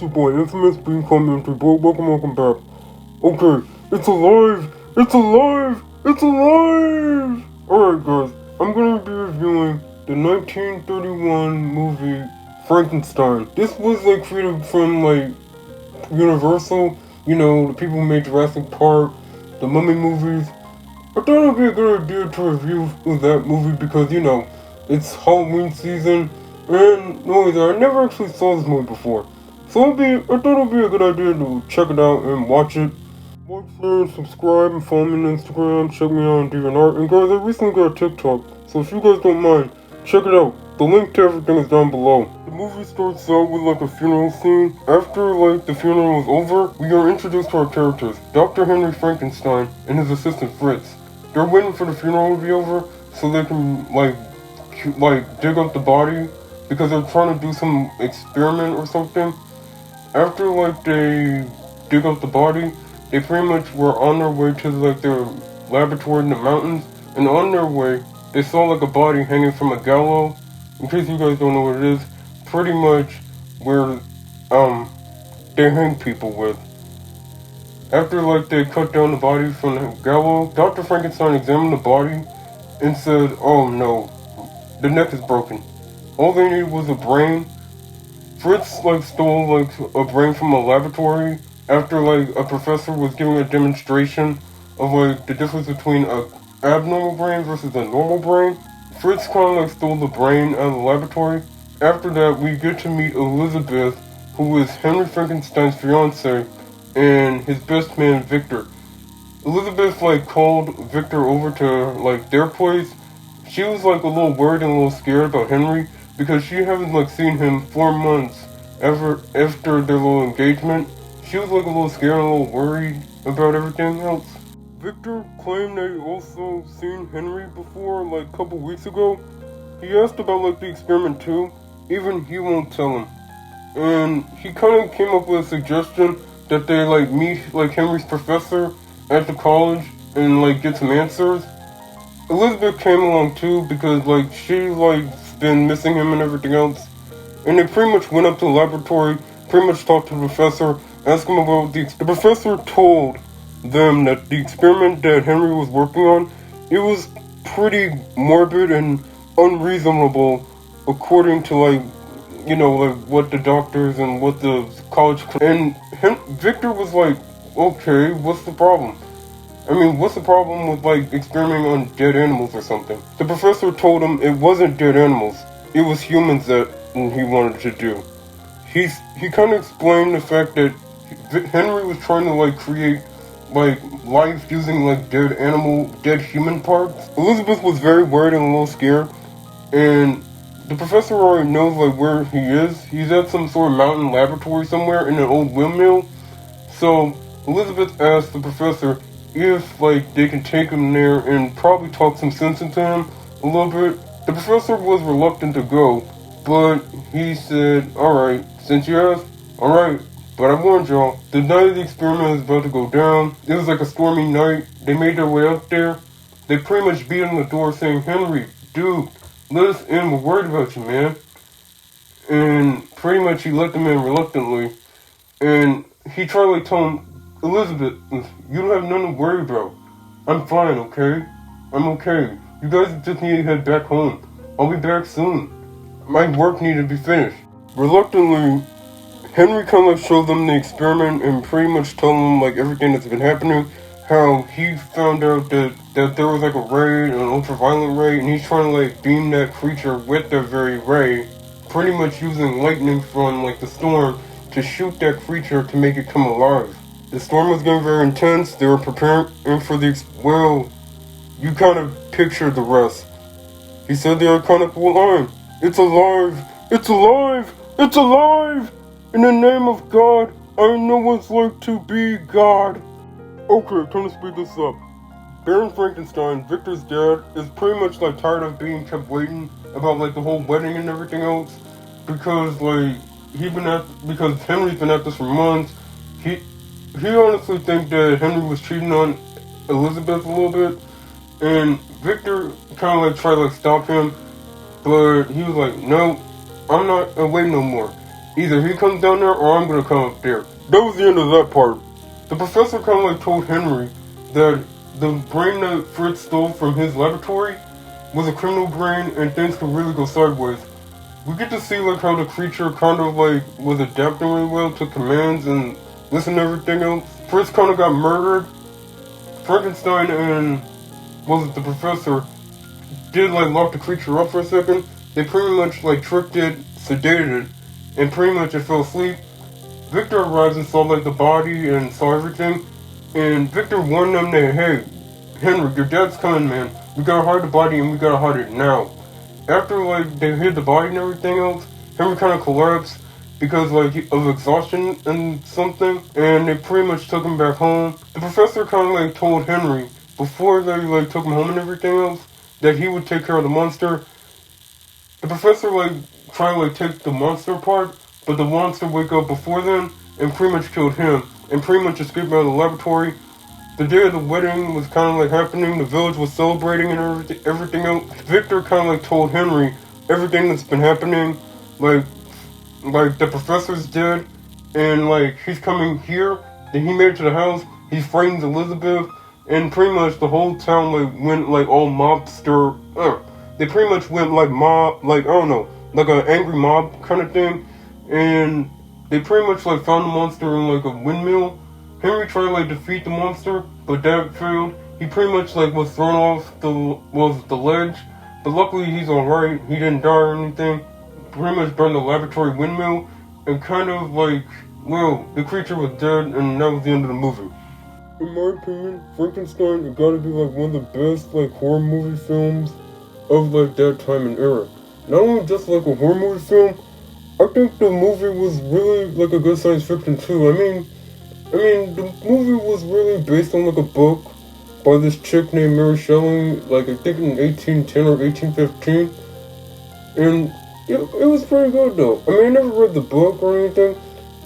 your boy Infamous Being Commentary. Boy, welcome back. Okay, it's alive! It's alive! It's alive! Alright guys, I'm gonna be reviewing the 1931 movie Frankenstein. This was created from Universal, the people who made Jurassic Park, the Mummy movies. I thought it would be a good idea to review that movie because, it's Halloween season, and not only that, I never actually saw this movie before. So I thought it would be a good idea to check it out and watch it. Like, share, subscribe, and follow me on Instagram, check me out on DeviantArt, and guys, I recently got a TikTok, so if you guys don't mind, check it out. The link to everything is down below. The movie starts out with a funeral scene. After the funeral is over, we are introduced to our characters, Dr. Henry Frankenstein and his assistant Fritz. They're waiting for the funeral to be over so they can dig up the body because they're trying to do some experiment or something. After they dig up the body, they pretty much were on their way to their laboratory in the mountains, and on their way they saw a body hanging from a gallows. In case you guys don't know what it is, pretty much where they hang people with. After they cut down the body from the gallows, Dr. Frankenstein examined the body and said, "Oh no, the neck is broken. All they needed was a brain." Fritz stole a brain from a laboratory after a professor was giving a demonstration of the difference between a abnormal brain versus a normal brain. Fritz kind of stole the brain out of the laboratory. After that, we get to meet Elizabeth, who is Henry Frankenstein's fiance, and his best man Victor. Elizabeth called Victor over to their place. She was a little worried and a little scared about Henry because she hasn't seen him 4 months after their little engagement. She was a little scared and a little worried about everything else. Victor claimed that he also seen Henry before a couple weeks ago. He asked about the experiment too. Even he won't tell him. And he kind of came up with a suggestion that they meet Henry's professor at the college and get some answers. Elizabeth came along too because she's been missing him and everything else. And they pretty much went up to the laboratory, pretty much talked to the professor, asked him about the professor told them that the experiment that Henry was working on, it was pretty morbid and unreasonable according to what the doctors and what the college... And Victor was okay, what's the problem? I mean, what's the problem with experimenting on dead animals or something? The professor told him it wasn't dead animals, it was humans that he wanted to do. He kind of explained the fact that Henry was trying to create life using dead human parts. Elizabeth was very worried and a little scared, and the professor already knows where he is. He's at some sort of mountain laboratory somewhere in an old windmill. So Elizabeth asked the professor if they can take him there and probably talk some sense into him a little bit. The professor was reluctant to go, but he said, "Alright, since you asked, alright, but I warned y'all, the night of the experiment is about to go down. It was a stormy night. They made their way up there. They pretty much beat on the door saying, 'Henry, dude, let us in, we're worried about you, man.' And pretty much he let them in reluctantly. And he tried to tell him, 'Elizabeth, you don't have nothing to worry about. I'm fine, okay? I'm okay. You guys just need to head back home. I'll be back soon. My work needed to be finished.' Reluctantly, Henry kind of showed them the experiment and pretty much told them everything that's been happening. How he found out that there was a ray, an ultraviolet ray, and he's trying to beam that creature with that very ray, pretty much using lightning from the storm to shoot that creature to make it come alive. The storm was getting very intense. They were preparing for well, you kind of picture the rest. He said the iconic line, 'It's alive! It's alive! It's alive! In the name of God, I know what it's like to be God.'" Okay, time to speed this up. Baron Frankenstein, Victor's dad, is pretty much tired of being kept waiting about the whole wedding and everything else, because because Henry's been at this for months. He honestly thinks that Henry was cheating on Elizabeth a little bit, and Victor kind of tried to stop him, but he was "No, I'm not away no more." either he comes down there or I'm gonna come up there. That was the end of that part. The professor kind of like told Henry that the brain that Fritz stole from his laboratory was a criminal brain and things could really go sideways. We get to see like how the creature kind of like was adapting really well to commands and listening to everything else. Fritz kind of got murdered. Frankenstein and the professor did like lock the creature up for a second. They pretty much like tricked it, sedated it, and pretty much it fell asleep. Victor arrives and saw like the body and saw everything. And Victor warned them that, hey, Henry, your dad's coming, man. We gotta hide the body and we gotta hide it now. After like they hid the body and everything else, Henry kind of collapsed because like of exhaustion and something, and they pretty much took him back home. The professor kind of like told Henry before they like took him home and everything else that he would take care of the monster. The professor like tried to like take the monster apart, but the monster wake up before then and pretty much killed him and pretty much escaped out of the laboratory. The day of the wedding was kind of like happening. The village was celebrating and everything else. Victor kind of like told Henry everything that's been happening, like the professor's dead, and like he's coming here. Then he made it to the house. He frames Elizabeth, and pretty much the whole town like went like all mobster. They pretty much went like mob, like I don't know, like an angry mob kind of thing, and they pretty much like found the monster in like a windmill. Henry tried to like defeat the monster, but that failed. He pretty much like was thrown off the ledge, but luckily he's alright. He didn't die or anything. Pretty much burned the laboratory windmill, and kind of like, well, the creature was dead, and that was the end of the movie. In my opinion, Frankenstein has gotta be like one of the best like horror movie films of like that time and era. Not only just like a horror movie film, I think the movie was really like a good science fiction too. I mean, the movie was really based on like a book by this chick named Mary Shelley, like I think in 1810 or 1815, and it was pretty good though. I mean, I never read the book or anything.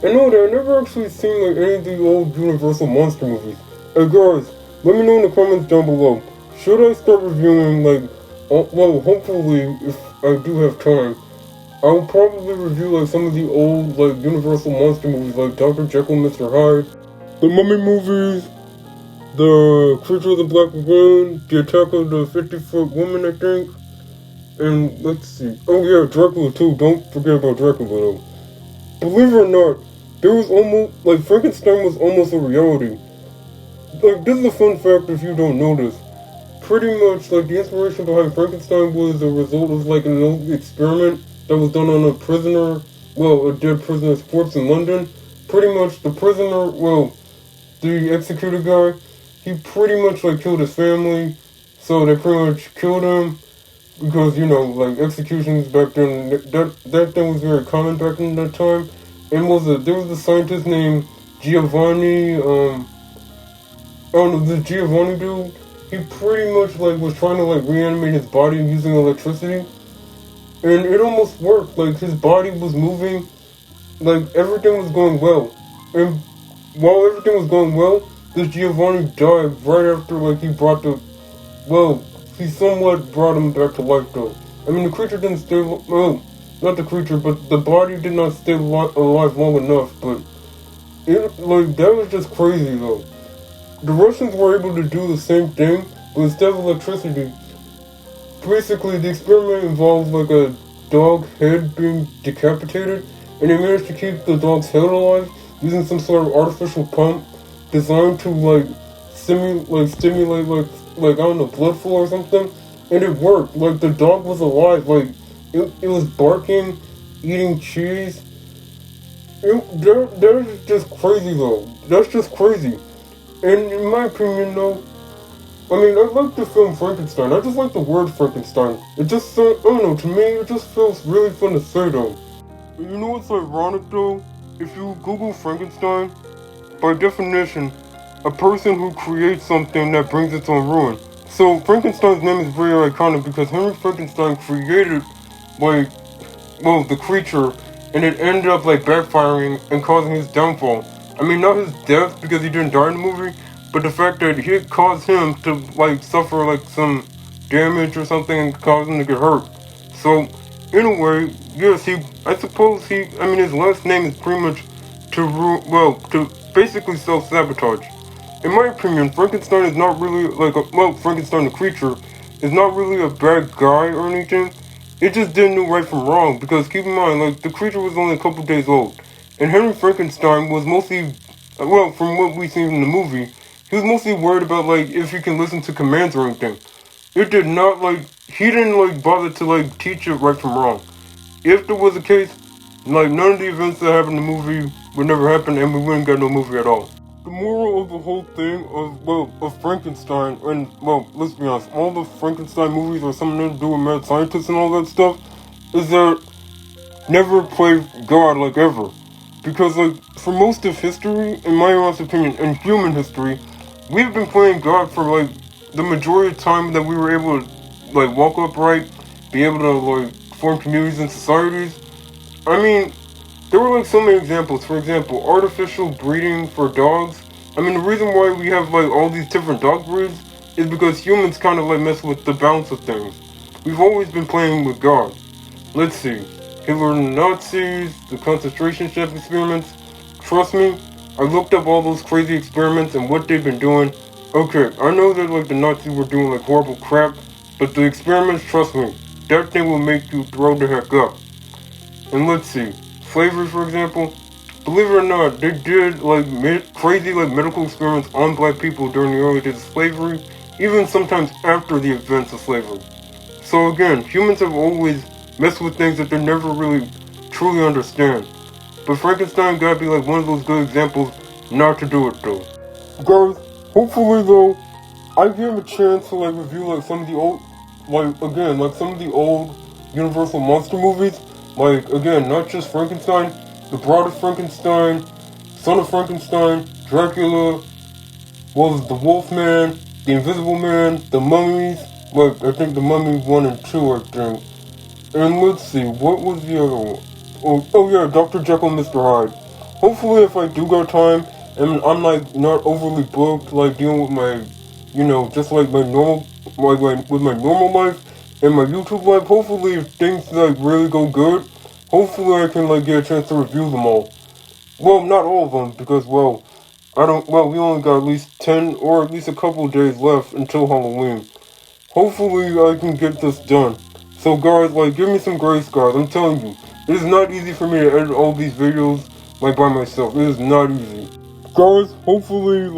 I know that I never actually seen like any of the old Universal monster movies. Hey guys, let me know in the comments down below. Should I start reviewing like, well, hopefully if I do have time, I'll probably review like some of the old like Universal monster movies like Dr. Jekyll and Mr. Hyde, the Mummy movies, the Creature of the Black Lagoon, the Attack of the 50-Foot Woman, I think, and let's see. Oh yeah, Dracula too. Don't forget about Dracula though. Believe it or not, there was almost like Frankenstein was almost a reality. Like this is a fun fact if you don't know this. Pretty much like the inspiration behind Frankenstein was a result of like an old experiment that was done on a prisoner, well, a dead prisoner's corpse in London. Pretty much the prisoner, well, the executed guy, he pretty much like killed his family, so they pretty much killed him because, you know, like executions back then, that thing was very common back in that time. And there was a scientist named Giovanni, I don't know, this Giovanni dude, he pretty much like was trying to like reanimate his body using electricity. And it almost worked. Like his body was moving, like everything was going well. And while everything was going well, this Giovanni died right after like he somewhat brought him back to life though. I mean the creature didn't stay, well, not the creature, but the body did not stay alive long enough, but that was just crazy though. The Russians were able to do the same thing, but instead of electricity, basically the experiment involved like a dog head being decapitated, and they managed to keep the dog's head alive using some sort of artificial pump designed to like stimulate like I don't know, blood flow or something, and it worked. Like the dog was alive, like it was barking, eating cheese. That is just crazy though. That's just crazy. And in my opinion though, I mean, I like the film Frankenstein. I just like the word Frankenstein. It just, I don't know, to me, it just feels really fun to say though. And you know what's ironic though? If you Google Frankenstein, by definition, a person who creates something that brings its own ruin. So Frankenstein's name is very iconic because Henry Frankenstein created, like, well, the creature, and it ended up like backfiring and causing his downfall. I mean, not his death because he didn't die in the movie, but the fact that it caused him to like suffer like some damage or something and caused him to get hurt. So in a way, yes, I mean, his last name is pretty much to basically self-sabotage. In my opinion, Frankenstein is not really Frankenstein the creature is not really a bad guy or anything. It just didn't know right from wrong, because keep in mind, like, the creature was only a couple days old. And Henry Frankenstein was mostly, from what we see in the movie, he was mostly worried about, like, if he can listen to commands or anything. It did not, he didn't, bother to, teach it right from wrong. If there was a case, none of the events that happened in the movie would never happen, and we wouldn't get no movie at all. The moral of the whole thing of Frankenstein, and, let's be honest, all the Frankenstein movies or something to do with mad scientists and all that stuff, is that never play God, ever. Because, for most of history, in my honest opinion, in human history, we've been playing God for, the majority of time that we were able to, walk upright, be able to, form communities and societies. I mean, there were so many examples. For example, artificial breeding for dogs. I mean, the reason why we have all these different dog breeds is because humans kind of mess with the balance of things. We've always been playing with God. Let's see. Hitler and the Nazis, the concentration camp experiments. Trust me, I looked up all those crazy experiments and what they've been doing. Okay, I know that the Nazis were doing horrible crap, but the experiments, trust me, that thing will make you throw the heck up. And let's see. Slavery, for example, believe it or not, they did crazy medical experiments on black people during the early days of slavery, even sometimes after the events of slavery. So again, humans have always messed with things that they never really truly understand. But Frankenstein gotta be one of those good examples not to do it though. Guys, hopefully though, I give him a chance to review some of the old, some of the old Universal monster movies. Again, not just Frankenstein, The Bride of Frankenstein, Son of Frankenstein, Dracula, The Wolfman, The Invisible Man, The Mummies, I think The Mummy 1 and 2, I think. And let's see, what was the other one? Oh yeah, Dr. Jekyll and Mr. Hyde. Hopefully if I do got time, and I'm not overly booked, dealing with my, just my normal, with my normal life, and my YouTube life, hopefully if things really go good, hopefully I can get a chance to review them all. Well, not all of them, because we only got at least 10 or at least a couple days left until Halloween. Hopefully I can get this done. So guys, give me some grace, guys. I'm telling you, it is not easy for me to edit all these videos by myself. It is not easy. Guys, hopefully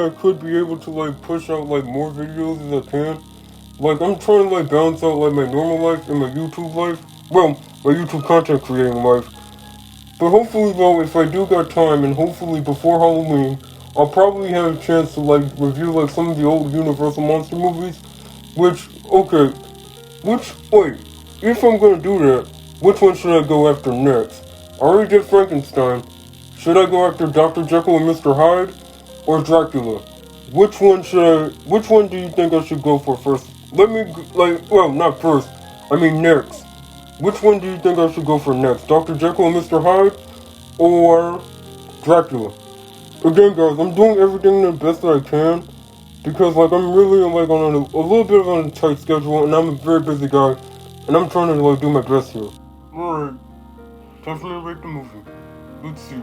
I could be able to push out more videos as I can. I'm trying to balance out my normal life and my YouTube life. Well, my YouTube content creating life. But hopefully though, if I do got time, and hopefully before Halloween, I'll probably have a chance to review some of the old Universal monster movies. Wait, if I'm gonna do that, which one should I go after next? I already did Frankenstein. Should I go after Dr. Jekyll and Mr. Hyde, or Dracula? Which one do you think I should go for first? Not first, I mean next. Which one do you think I should go for next? Dr. Jekyll and Mr. Hyde, or Dracula? Again guys, I'm doing everything the best that I can, because I'm really on a little bit on a tight schedule, and I'm a very busy guy, and I'm trying to do my best here. Alright, time for me to rate the movie. Let's see.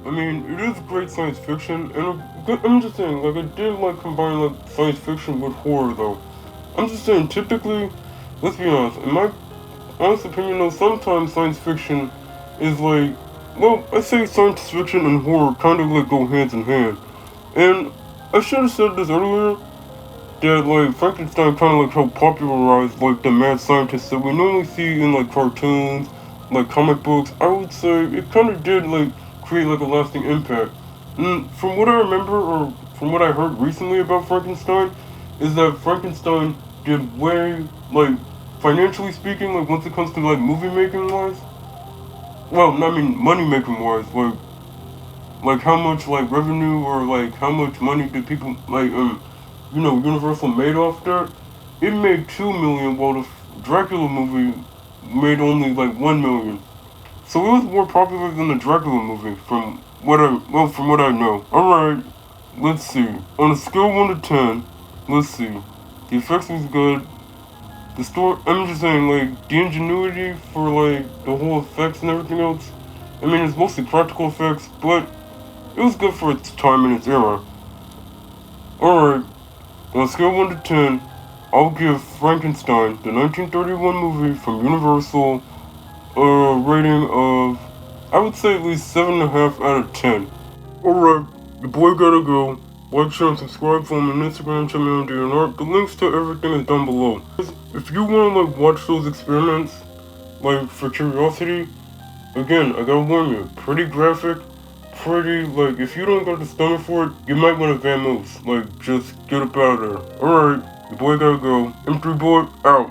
I mean, it is great science fiction, and I'm just saying, I did combine science fiction with horror though. I'm just saying, typically, let's be honest, in my honest opinion though, sometimes science fiction is I say science fiction and horror kind of go hands in hand. And I should have said this earlier, that Frankenstein kind of helped popularize the mad scientists that we normally see in cartoons, comic books. I would say it kind of did create a lasting impact. And from what I remember, or from what I heard recently about Frankenstein, is that Frankenstein did way financially speaking, once it comes to movie making wise. Well, I mean money making wise, how much revenue or how much money did people Universal made off that? It made $2 million, while the Dracula movie made only $1 million. So it was more popular than the Dracula movie, from what I know. Alright, let's see. On a scale of 1 to 10, let's see. The effects was good. The story, I'm just saying, like, the ingenuity for, like, the whole effects and everything else. I mean, it's mostly practical effects, but it was good for its time and its era. Alright, on a scale of 1 to 10, I'll give Frankenstein, the 1931 movie from Universal, a rating of, I would say at least 7.5 out of 10. Alright, the boy gotta go. Like, share, and subscribe, follow me on Instagram, check me out on DNR. The links to everything is down below. If you wanna, like, watch those experiments, like, for curiosity, again, I gotta warn you, pretty graphic, pretty, like, if you don't got the stomach for it, you might wanna vamoose. Like, just get up out of there. Alright, the boy gotta go. M3 boy, out.